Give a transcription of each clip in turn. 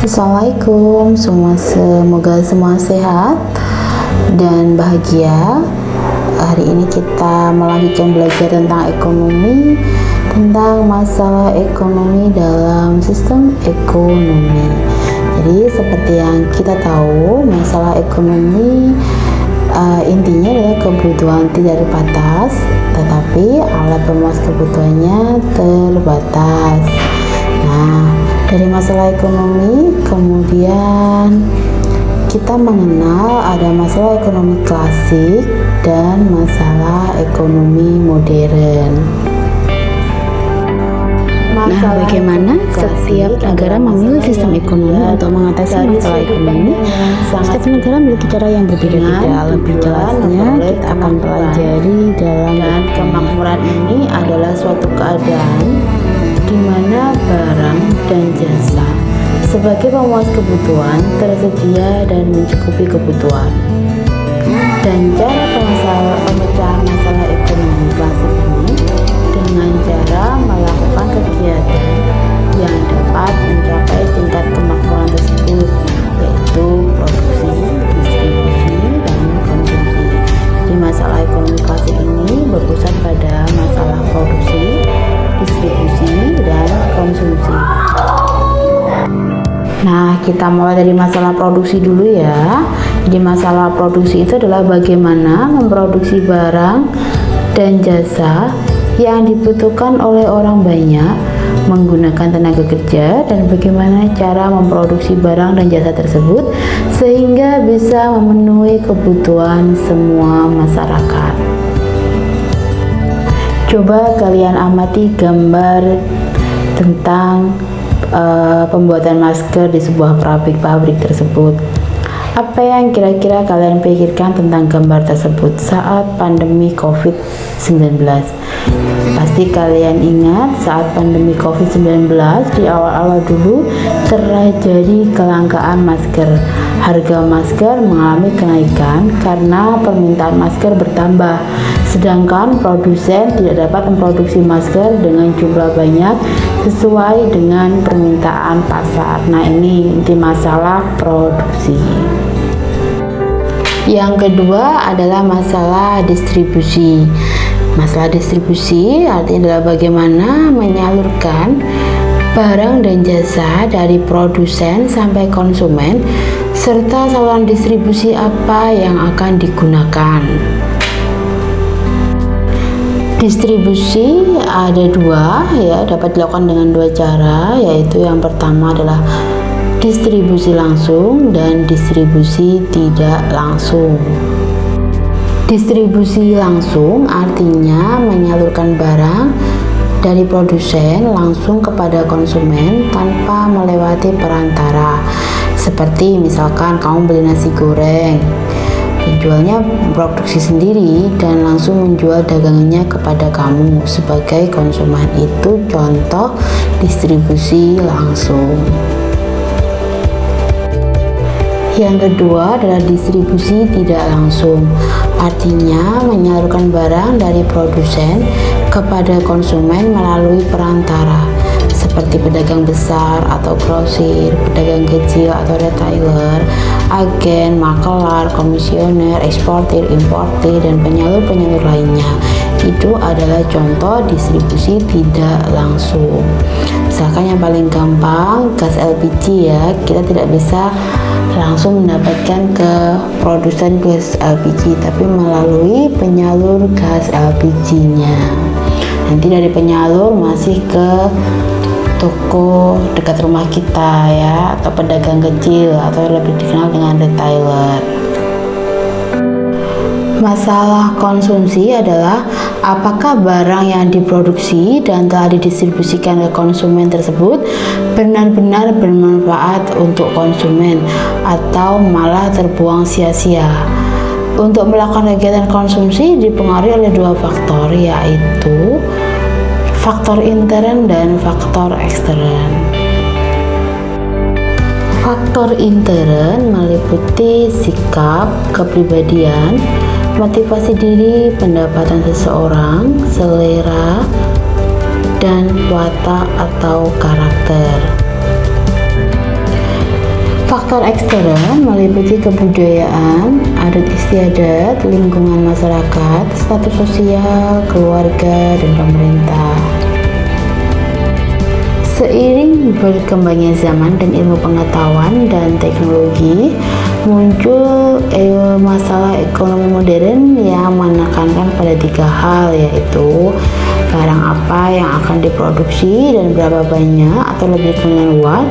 Assalamualaikum semua, semoga semua sehat dan bahagia. Hari ini kita melanjutkan belajar tentang ekonomi, tentang masalah ekonomi dalam sistem ekonomi. Jadi seperti yang kita tahu, masalah ekonomi intinya adalah kebutuhan tidak terbatas, tetapi alat pemuas kebutuhannya terbatas. Nah, dari masalah ekonomi, kemudian kita mengenal ada masalah ekonomi klasik dan masalah ekonomi modern. Nah, bagaimana setiap negara memilih sistem ekonomi untuk mengatasi masalah ekonomi? Setiap negara memiliki cara yang berbeda-beda. Lebih jelasnya kita akan pelajari dalam kemakmuran ini adalah suatu keadaan di mana barang dan jasa sebagai pemuas kebutuhan tersedia dan mencukupi kebutuhan. Dan cara pemecahan masalah ekonomi klasik ini dengan cara melakukan kegiatan yang dapat mencapai tingkat kemakmuran tersebut, yaitu produksi, distribusi, dan konsumsi. Di masalah ekonomi klasik ini berpusat pada masalah produksi, distribusi, dan konsumsi. Nah, kita mulai dari masalah produksi dulu ya. Jadi masalah produksi itu adalah bagaimana memproduksi barang dan jasa yang dibutuhkan oleh orang banyak menggunakan tenaga kerja, dan bagaimana cara memproduksi barang dan jasa tersebut sehingga bisa memenuhi kebutuhan semua masyarakat. Coba kalian amati gambar tentang pembuatan masker di sebuah pabrik tersebut. Apa yang kira-kira kalian pikirkan tentang gambar tersebut saat pandemi COVID-19? Pasti kalian ingat saat pandemi COVID-19 di awal-awal dulu terjadi kelangkaan masker. Harga masker mengalami kenaikan karena permintaan masker bertambah, sedangkan produsen tidak dapat memproduksi masker dengan jumlah banyak sesuai dengan permintaan pasar. Nah, ini di masalah produksi. Yang kedua adalah masalah distribusi. Masalah distribusi artinya adalah bagaimana menyalurkan barang dan jasa dari produsen sampai konsumen, serta saluran distribusi apa yang akan digunakan. Distribusi ada dua ya, dapat dilakukan dengan dua cara, yaitu yang pertama adalah distribusi langsung dan distribusi tidak langsung. Distribusi langsung artinya menyalurkan barang dari produsen langsung kepada konsumen tanpa melewati perantara. Seperti misalkan kamu beli nasi goreng, penjualnya produksi sendiri dan langsung menjual dagangannya kepada kamu sebagai konsumen. Itu contoh distribusi langsung. Yang kedua adalah distribusi tidak langsung, artinya menyalurkan barang dari produsen kepada konsumen melalui perantara seperti pedagang besar atau grosir, pedagang kecil atau retailer, agen, makelar, komisioner, eksportir, importir, dan penyalur-penyalur lainnya. Itu adalah contoh distribusi tidak langsung. Misalkan yang paling gampang gas LPG ya, kita tidak bisa langsung mendapatkan ke produsen gas LPG, tapi melalui penyalur gas LPG-nya. Nanti dari penyalur masih ke toko dekat rumah kita ya, atau pedagang kecil atau lebih dikenal dengan retailer. Masalah konsumsi adalah apakah barang yang diproduksi dan telah didistribusikan ke konsumen tersebut benar-benar bermanfaat untuk konsumen atau malah terbuang sia-sia. Untuk melakukan kegiatan konsumsi dipengaruhi oleh dua faktor, yaitu faktor intern dan faktor ekstern. Faktor intern meliputi sikap, kepribadian, motivasi diri, pendapatan seseorang, selera, dan watak atau karakter. Faktor eksternal meliputi kebudayaan, adat istiadat, lingkungan masyarakat, status sosial, keluarga, dan pemerintah. Seiring berkembangnya zaman dan ilmu pengetahuan dan teknologi, muncul masalah ekonomi modern yang menekankan pada 3 hal, yaitu barang apa yang akan diproduksi dan berapa banyak atau lebih dengan what,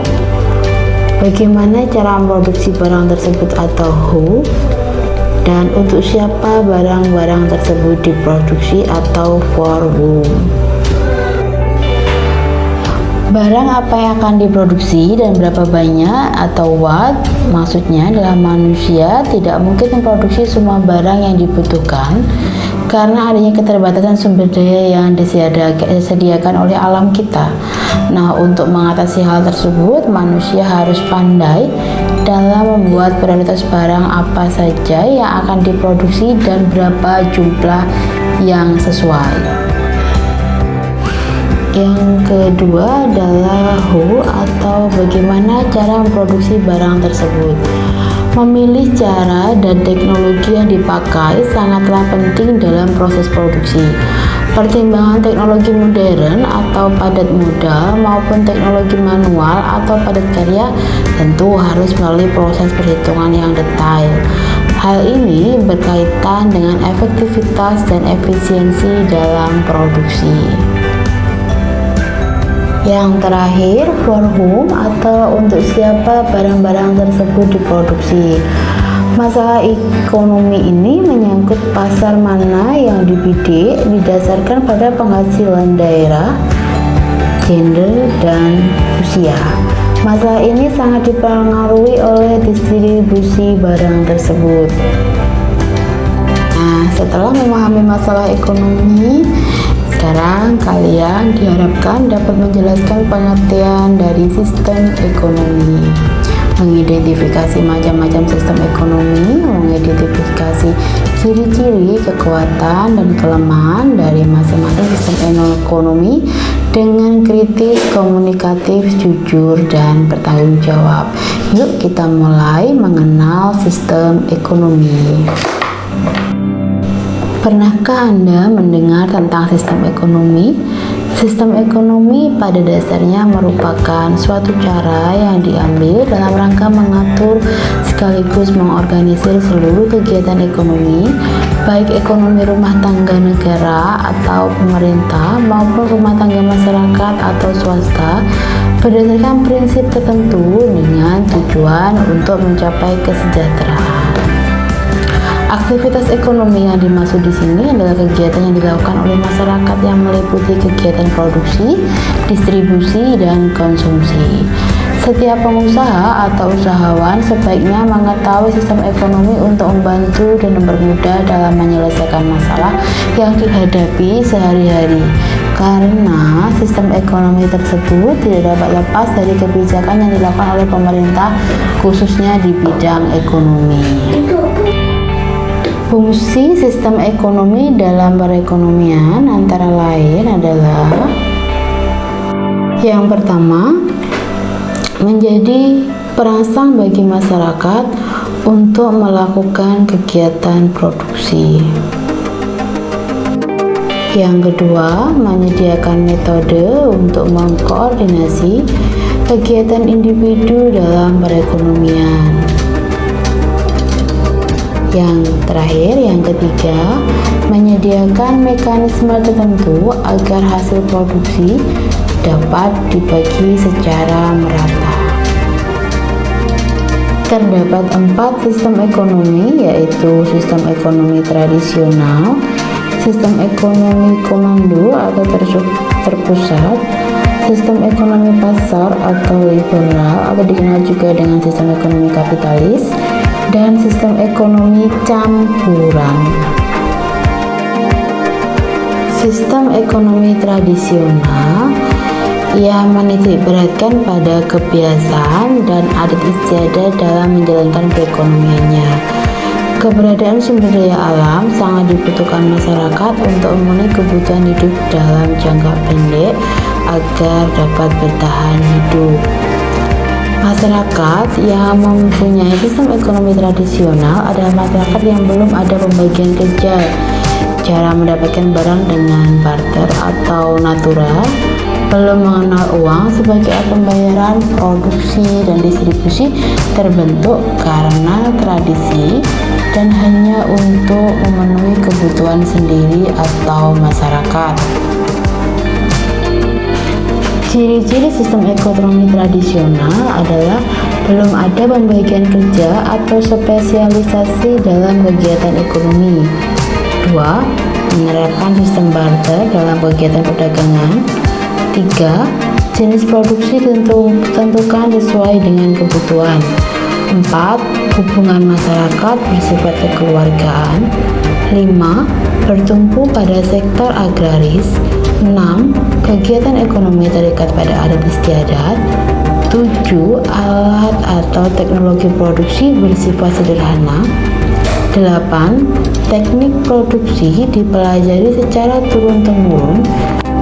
bagaimana cara memproduksi barang tersebut atau who, dan untuk siapa barang-barang tersebut diproduksi atau for whom. Barang apa yang akan diproduksi dan berapa banyak atau what, maksudnya adalah manusia tidak mungkin memproduksi semua barang yang dibutuhkan karena adanya keterbatasan sumber daya yang disediakan oleh alam kita. Nah, untuk mengatasi hal tersebut, manusia harus pandai dalam membuat prioritas barang apa saja yang akan diproduksi dan berapa jumlah yang sesuai. Yang kedua adalah who atau bagaimana cara memproduksi barang tersebut. Memilih cara dan teknologi yang dipakai sangatlah penting dalam proses produksi. Pertimbangan teknologi modern atau padat modal maupun teknologi manual atau padat karya tentu harus melalui proses perhitungan yang detail. Hal ini berkaitan dengan efektivitas dan efisiensi dalam produksi. Yang terakhir, for whom atau untuk siapa barang-barang tersebut diproduksi. Masalah ekonomi ini menyangkut pasar mana yang dibidik didasarkan pada penghasilan daerah, gender, dan usia. Masalah ini sangat dipengaruhi oleh distribusi barang tersebut. Nah, setelah memahami masalah ekonomi, sekarang kalian diharapkan dapat menjelaskan pengertian dari sistem ekonomi, mengidentifikasi macam-macam sistem ekonomi, mengidentifikasi ciri-ciri, kekuatan, dan kelemahan dari masing-masing sistem ekonomi dengan kritis, komunikatif, jujur, dan bertanggung jawab. Yuk kita mulai mengenal sistem ekonomi. Pernahkah Anda mendengar tentang sistem ekonomi? Sistem ekonomi pada dasarnya merupakan suatu cara yang diambil dalam rangka mengatur sekaligus mengorganisir seluruh kegiatan ekonomi, baik ekonomi rumah tangga negara atau pemerintah maupun rumah tangga masyarakat atau swasta, berdasarkan prinsip tertentu dengan tujuan untuk mencapai kesejahteraan. Aktivitas ekonomi yang dimaksud di sini adalah kegiatan yang dilakukan oleh masyarakat yang meliputi kegiatan produksi, distribusi, dan konsumsi. Setiap pengusaha atau usahawan sebaiknya mengetahui sistem ekonomi untuk membantu dan mempermudah dalam menyelesaikan masalah yang dihadapi sehari-hari. Karena sistem ekonomi tersebut tidak dapat lepas dari kebijakan yang dilakukan oleh pemerintah, khususnya di bidang ekonomi. Fungsi sistem ekonomi dalam perekonomian antara lain adalah: yang pertama, menjadi perangsang bagi masyarakat untuk melakukan kegiatan produksi. Yang kedua, menyediakan metode untuk mengkoordinasi kegiatan individu dalam perekonomian. Yang terakhir, yang ketiga, menyediakan mekanisme tertentu agar hasil produksi dapat dibagi secara merata. Terdapat 4 sistem ekonomi, yaitu sistem ekonomi tradisional, sistem ekonomi komando atau terpusat, sistem ekonomi pasar atau liberal atau dikenal juga dengan sistem ekonomi kapitalis, dan sistem ekonomi campuran. Sistem ekonomi tradisional yang menitik beratkan pada kebiasaan dan adat istiadat dalam menjalankan perekonomiannya. Keberadaan sumber daya alam sangat dibutuhkan masyarakat untuk memenuhi kebutuhan hidup dalam jangka pendek agar dapat bertahan hidup. Masyarakat yang mempunyai sistem ekonomi tradisional adalah masyarakat yang belum ada pembagian kerja, cara mendapatkan barang dengan barter atau natura, belum mengenal uang sebagai alat pembayaran, produksi dan distribusi terbentuk karena tradisi dan hanya untuk memenuhi kebutuhan sendiri atau masyarakat. Ciri-ciri sistem ekonomi tradisional adalah belum ada pembagian kerja atau spesialisasi dalam kegiatan ekonomi. 2. Menerapkan sistem barter dalam kegiatan perdagangan. 3. Jenis produksi ditentukan sesuai dengan kebutuhan. 4. Hubungan masyarakat bersifat kekeluargaan. 5. Bertumpu pada sektor agraris. 6. Kegiatan ekonomi terikat pada adat istiadat. 7. Alat atau teknologi produksi bersifat sederhana. 8. Teknik produksi dipelajari secara turun-temurun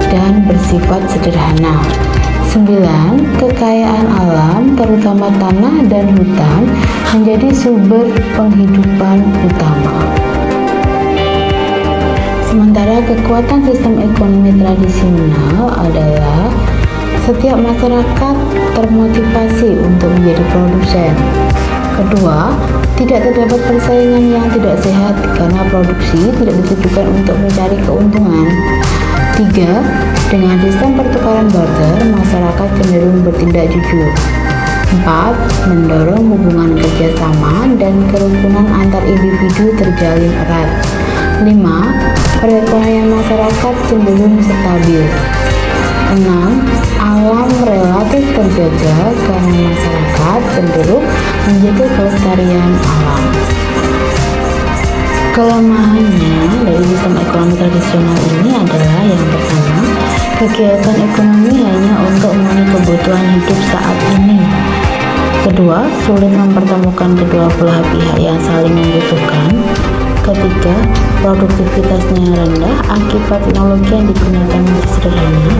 dan bersifat sederhana. 9. Kekayaan alam, terutama tanah dan hutan, menjadi sumber penghidupan utama. Sementara kekuatan sistem ekonomi tradisional adalah setiap masyarakat termotivasi untuk menjadi produsen. Kedua, tidak terdapat persaingan yang tidak sehat karena produksi tidak ditujukan untuk mencari keuntungan. 3. Dengan sistem pertukaran barter, masyarakat cenderung bertindak jujur. 4. Mendorong hubungan kerjasama dan kerukunan antar individu terjalin erat. 5. Perekonomian masyarakat cenderung stabil. 6. Alam relatif terjaga karena masyarakat cenderung menjaga kelestarian alam. Kelemahannya dari sistem ekonomi tradisional ini adalah yang pertama, kegiatan ekonomi hanya untuk memenuhi kebutuhan hidup saat ini. Kedua, sulit mempertemukan kedua belah pihak yang saling membutuhkan. Ketiga, produktivitasnya rendah akibat teknologi yang digunakan masih sederhana.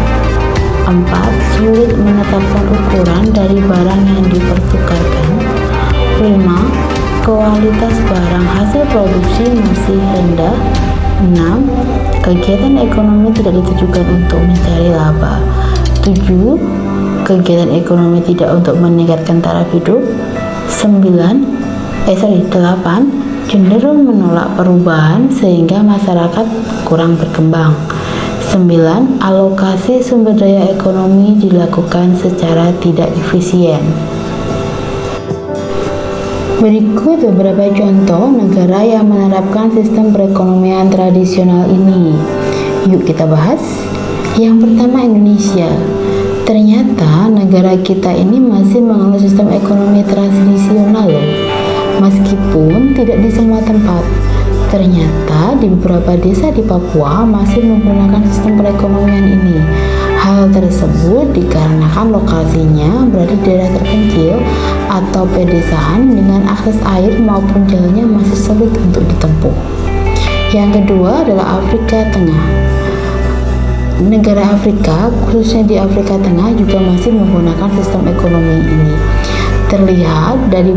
4. Sulit menetapkan ukuran dari barang yang dipertukarkan. 5. Kualitas barang hasil produksi masih rendah. 6. Kegiatan ekonomi tidak ditujukan untuk mencari laba. 7. Kegiatan ekonomi tidak untuk meningkatkan taraf hidup. 8. Cenderung menolak perubahan sehingga masyarakat kurang berkembang. 9. Alokasi sumber daya ekonomi dilakukan secara tidak efisien. Berikut beberapa contoh negara yang menerapkan sistem perekonomian tradisional ini. Yuk kita bahas. Yang pertama, Indonesia. Ternyata negara kita ini masih menganut sistem ekonomi tradisional loh. Meskipun tidak di semua tempat, ternyata di beberapa desa di Papua masih menggunakan sistem perekonomian ini. Hal tersebut dikarenakan lokasinya berada di daerah terpencil atau pedesaan dengan akses air maupun jalannya masih sulit untuk ditempuh. Yang kedua adalah Afrika Tengah. Negara Afrika, khususnya di Afrika Tengah, juga masih menggunakan sistem ekonomi ini. Terlihat dari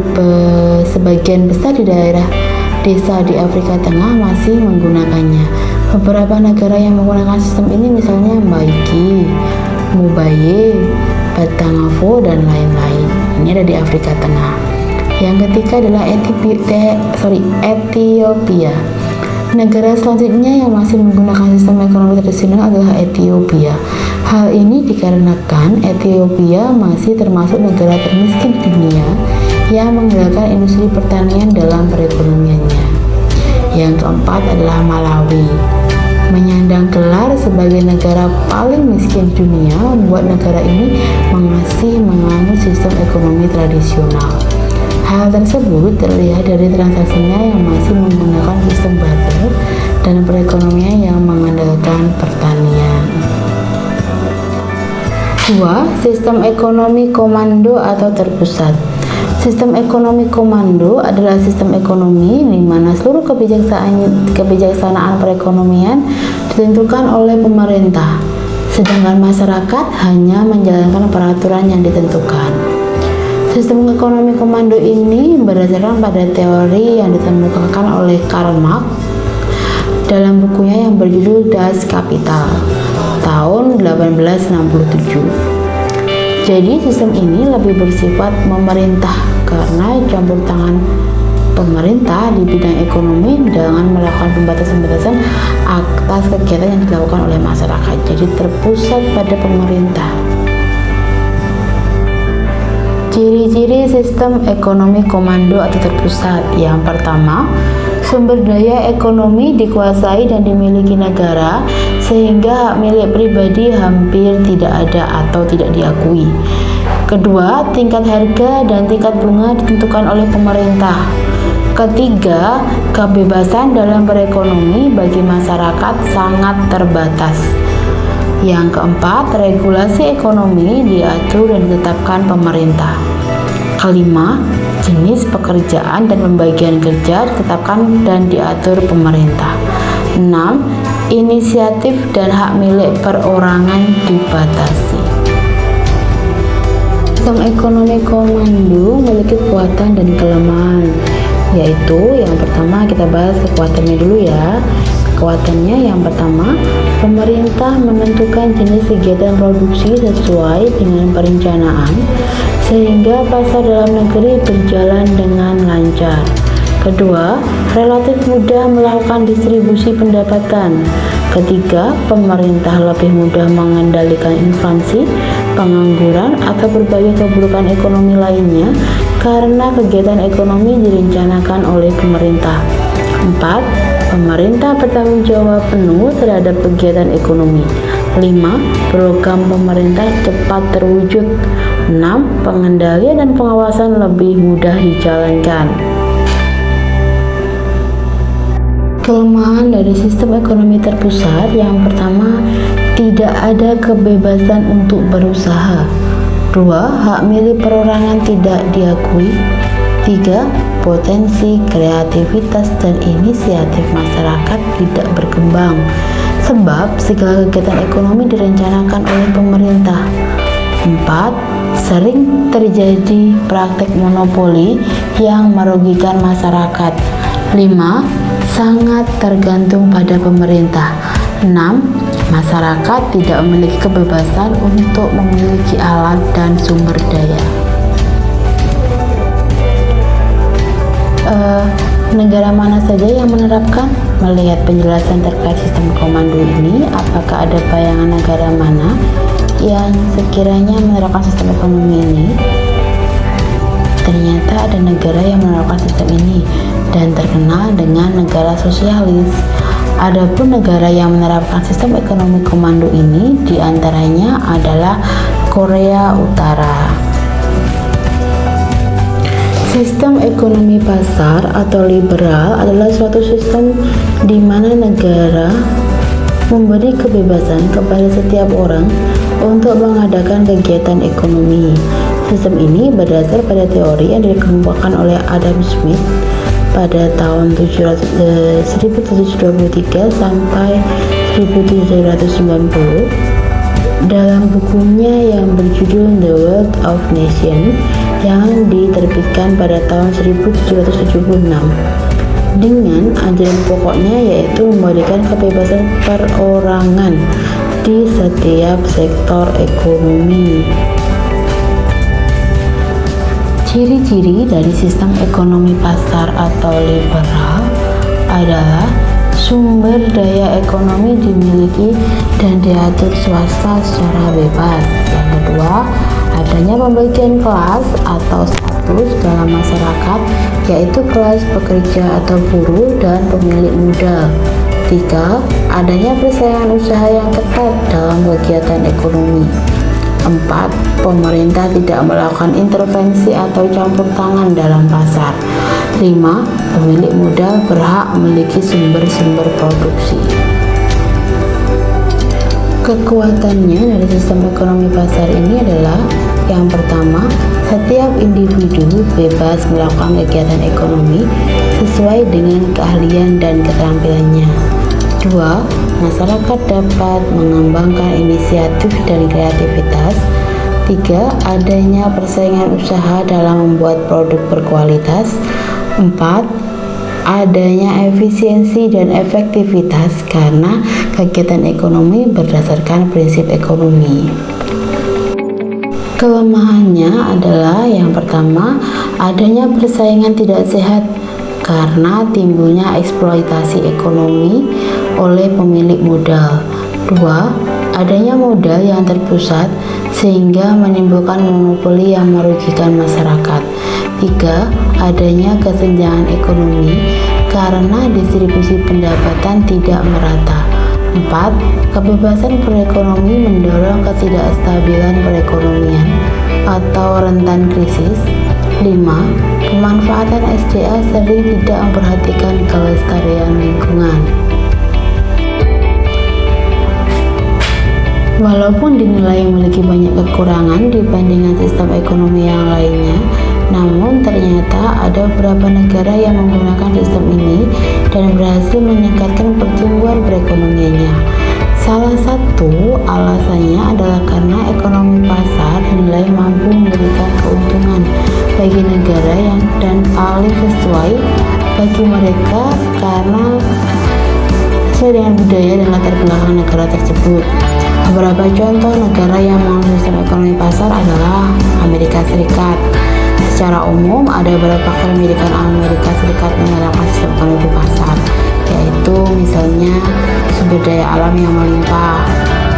sebagian besar di daerah desa di Afrika Tengah masih menggunakannya. Beberapa negara yang menggunakan sistem ini misalnya Mbaiki, Mubaye, Batangavo, dan lain-lain. Ini ada di Afrika Tengah. Yang ketiga adalah Ethiopia. Negara selanjutnya yang masih menggunakan sistem ekonomi tradisional adalah Ethiopia. Hal ini dikarenakan Ethiopia masih termasuk negara termiskin di dunia yang menggunakan industri pertanian dalam perekonomiannya. Yang keempat adalah Malawi. Menyandang gelar sebagai negara paling miskin dunia membuat negara ini masih menganut sistem ekonomi tradisional. Hal tersebut terlihat dari transaksinya yang masih menggunakan sistem barter dan perekonomian yang mengandalkan pertanian. 2. Sistem ekonomi komando atau terpusat. Sistem ekonomi komando adalah sistem ekonomi di mana seluruh kebijaksanaan perekonomian ditentukan oleh pemerintah, sedangkan masyarakat hanya menjalankan peraturan yang ditentukan. Sistem ekonomi komando ini berdasarkan pada teori yang ditemukan oleh Karl Marx dalam bukunya yang berjudul Das Kapital tahun 1867. Jadi sistem ini lebih bersifat memerintah karena campur tangan pemerintah di bidang ekonomi dengan melakukan pembatasan-pembatasan atas kegiatan yang dilakukan oleh masyarakat. Jadi terpusat pada pemerintah. Ciri-ciri sistem ekonomi komando atau terpusat. Yang pertama, sumber daya ekonomi dikuasai dan dimiliki negara sehingga hak milik pribadi hampir tidak ada atau tidak diakui. Kedua, tingkat harga dan tingkat bunga ditentukan oleh pemerintah. Ketiga, kebebasan dalam berekonomi bagi masyarakat sangat terbatas. Yang keempat, regulasi ekonomi diatur dan ditetapkan pemerintah. Kelima, jenis pekerjaan dan pembagian kerja ditetapkan dan diatur pemerintah. 6. Inisiatif dan hak milik perorangan dibatasi. Sistem ekonomi komando memiliki kekuatan dan kelemahan, yaitu yang pertama kita bahas kekuatannya dulu ya. Kekuatannya yang pertama, pemerintah menentukan jenis kegiatan produksi sesuai dengan perencanaan sehingga pasar dalam negeri berjalan dengan lancar. Kedua, relatif mudah melakukan distribusi pendapatan. Ketiga, pemerintah lebih mudah mengendalikan inflasi, pengangguran, atau berbagai keburukan ekonomi lainnya karena kegiatan ekonomi direncanakan oleh pemerintah. 4. Pemerintah bertanggung jawab penuh terhadap kegiatan ekonomi. 5. Program pemerintah cepat terwujud. 6. Pengendalian dan pengawasan lebih mudah dijalankan. Kelemahan dari sistem ekonomi terpusat. Yang pertama, tidak ada kebebasan untuk berusaha. 2. Hak milik perorangan tidak diakui. 3. Potensi, kreativitas, dan inisiatif masyarakat tidak berkembang sebab segala kegiatan ekonomi direncanakan oleh pemerintah. 4. Sering terjadi praktek monopoli yang merugikan masyarakat. 5. Sangat tergantung pada pemerintah. 6. Masyarakat tidak memiliki kebebasan untuk memiliki alat dan sumber daya. Negara mana saja yang menerapkan? Melihat penjelasan terkait sistem komando ini, apakah ada bayangan negara mana yang sekiranya menerapkan sistem ekonomi ini? Ternyata ada negara yang menerapkan sistem ini dan terkenal dengan negara sosialis. Adapun negara yang menerapkan sistem ekonomi komando ini diantaranya adalah Korea Utara. Sistem ekonomi pasar atau liberal adalah suatu sistem di mana negara memberi kebebasan kepada setiap orang untuk mengadakan kegiatan ekonomi. Sistem ini berdasar pada teori yang dikemukakan oleh Adam Smith pada tahun 1723 sampai 1790 dalam bukunya yang berjudul The Wealth of Nations yang diterbitkan pada tahun 1776 dengan ajaran pokoknya yaitu memberikan kebebasan perorangan di setiap sektor ekonomi. Ciri-ciri dari sistem ekonomi pasar atau liberal adalah sumber daya ekonomi dimiliki dan diatur swasta secara bebas. Yang kedua, adanya pembagian kelas atau status dalam masyarakat, yaitu kelas pekerja atau buruh dan pemilik modal. 3. Adanya persaingan usaha yang ketat dalam kegiatan ekonomi. 4. Pemerintah tidak melakukan intervensi atau campur tangan dalam pasar. 5. Pemilik modal berhak memiliki sumber-sumber produksi. Kekuatannya dari sistem ekonomi pasar ini adalah yang pertama, setiap individu bebas melakukan kegiatan ekonomi sesuai dengan keahlian dan keterampilannya. 2. Masyarakat dapat mengembangkan inisiatif dan kreativitas. 3. Adanya persaingan usaha dalam membuat produk berkualitas. 4. Adanya efisiensi dan efektivitas karena kegiatan ekonomi berdasarkan prinsip ekonomi. Kelemahannya adalah yang pertama, adanya persaingan tidak sehat karena timbulnya eksploitasi ekonomi oleh pemilik modal. 2. Adanya modal yang terpusat sehingga menimbulkan monopoli yang merugikan masyarakat. 3. Adanya kesenjangan ekonomi karena distribusi pendapatan tidak merata. 4. Kebebasan berekonomi mendorong ketidakstabilan perekonomian atau rentan krisis. 5. Pemanfaatan SDA sering tidak memperhatikan kelestarian lingkungan. Walaupun dinilai memiliki banyak kekurangan dibandingkan sistem ekonomi yang lainnya, namun ternyata ada beberapa negara yang menggunakan sistem ini dan berhasil meningkatkan pertumbuhan perekonomiannya. Salah satu alasannya adalah karena ekonomi pasar dinilai mampu memberikan keuntungan bagi negara dan paling sesuai bagi mereka karena sesuai dengan budaya dan latar belakang negara tersebut. Beberapa contoh negara yang menggunakan sistem ekonomi pasar adalah Amerika Serikat. Secara umum, ada beberapa kebijakan Amerika Serikat menerapkan sistem ekonomi pasar, yaitu misalnya sumber daya alam yang melimpah,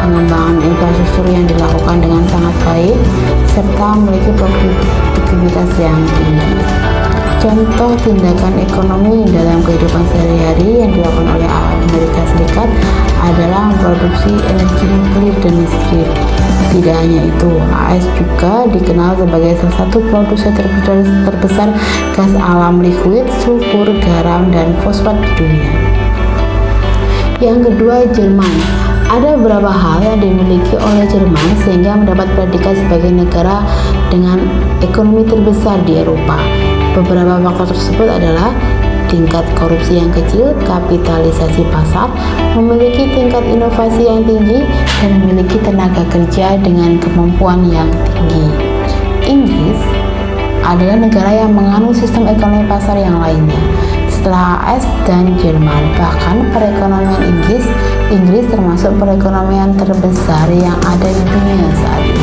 pengembangan infrastruktur yang dilakukan dengan sangat baik, serta memiliki produktivitas yang tinggi. Contoh tindakan ekonomi dalam kehidupan sehari-hari yang dilakukan oleh Amerika Serikat adalah memproduksi energi nuklir dan listrik. Tidak hanya itu, AS juga dikenal sebagai salah satu produsen terbesar gas alam liquid, sulfur, garam, dan fosfat di dunia. Yang kedua, Jerman. Ada beberapa hal yang dimiliki oleh Jerman sehingga mendapat predikat sebagai negara dengan ekonomi terbesar di Eropa. Beberapa faktor tersebut adalah tingkat korupsi yang kecil, kapitalisasi pasar, memiliki tingkat inovasi yang tinggi, dan memiliki tenaga kerja dengan kemampuan yang tinggi. Inggris adalah negara yang menganut sistem ekonomi pasar yang lainnya. Setelah AS dan Jerman, bahkan perekonomian Inggris termasuk perekonomian terbesar yang ada di dunia saat ini.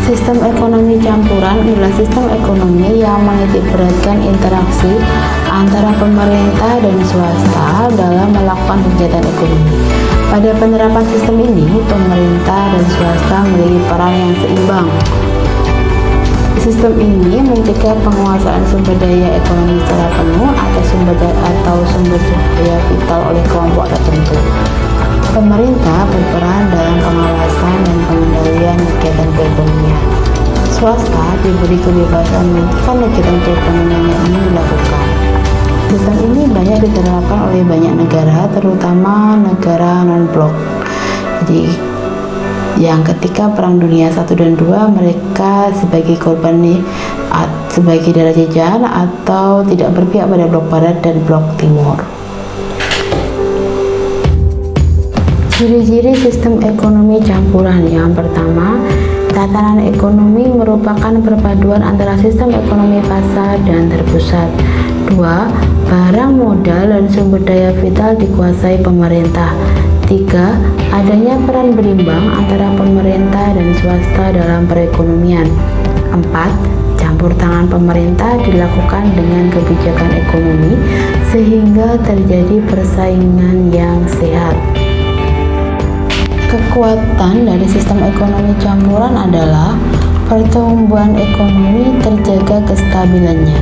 Sistem ekonomi campuran adalah sistem ekonomi yang menitikberatkan interaksi antara pemerintah dan swasta dalam melakukan kegiatan ekonomi. Pada penerapan sistem ini, pemerintah dan swasta memiliki peran yang seimbang. Sistem ini mencegah penguasaan sumber daya ekonomi secara penuh atau sumber daya vital oleh kelompok tertentu. Pemerintah berperan dalam pengawasan dan pengendalian kegiatan perekonomian. Swasta diberi kebebasan menentukan kegiatan perekonomian yang ingin dilakukan. Sistem ini banyak diterapkan oleh banyak negara, terutama negara non-blok. Jadi, yang ketika Perang Dunia I dan II, mereka sebagai korban sebagai daerah jajahan atau tidak berpihak pada blok barat dan blok timur. Ciri-ciri sistem ekonomi campuran. Yang pertama, tatanan ekonomi merupakan perpaduan antara sistem ekonomi pasar dan terpusat. 2. Barang modal dan sumber daya vital dikuasai pemerintah. 3. Adanya peran berimbang antara pemerintah dan swasta dalam perekonomian. 4. Campur tangan pemerintah dilakukan dengan kebijakan ekonomi sehingga terjadi persaingan yang sehat. Kekuatan dari sistem ekonomi campuran adalah pertumbuhan ekonomi terjaga kestabilannya.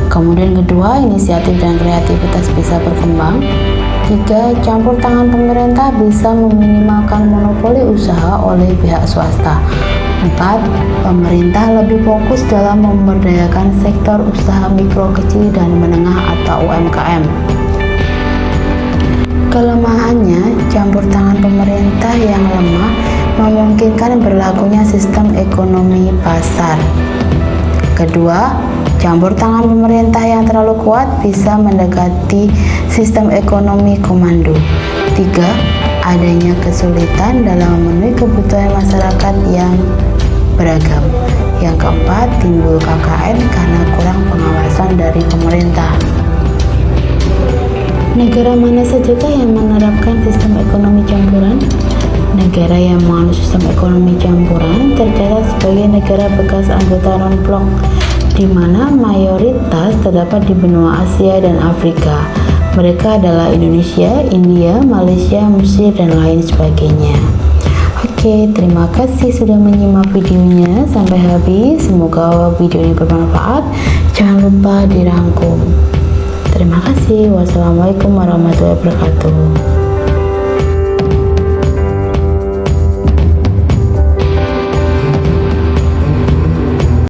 Kemudian kedua, inisiatif dan kreativitas bisa berkembang. 3. Campur tangan pemerintah bisa meminimalkan monopoli usaha oleh pihak swasta. 4. Pemerintah lebih fokus dalam memberdayakan sektor usaha mikro, kecil, dan menengah atau UMKM. Kelemahannya, campur tangan pemerintah yang lemah memungkinkan berlakunya sistem ekonomi pasar. Kedua, campur tangan pemerintah yang terlalu kuat bisa mendekati sistem ekonomi komando. 3. adanya kesulitan dalam memenuhi kebutuhan masyarakat yang beragam. Yang keempat, timbul KKN karena kurang pengawasan dari pemerintah. Negara mana sajakah yang menerapkan sistem ekonomi campuran? Negara yang menganut sistem ekonomi campuran tercatat sebagai negara bekas anggota non-blok, di mana mayoritas terdapat di benua Asia dan Afrika. Mereka adalah Indonesia, India, Malaysia, Mesir, dan lain sebagainya. Oke, terima kasih sudah menyimak videonya sampai habis. Semoga video ini bermanfaat. Jangan lupa dirangkum. Terima kasih. Wassalamualaikum warahmatullahi wabarakatuh.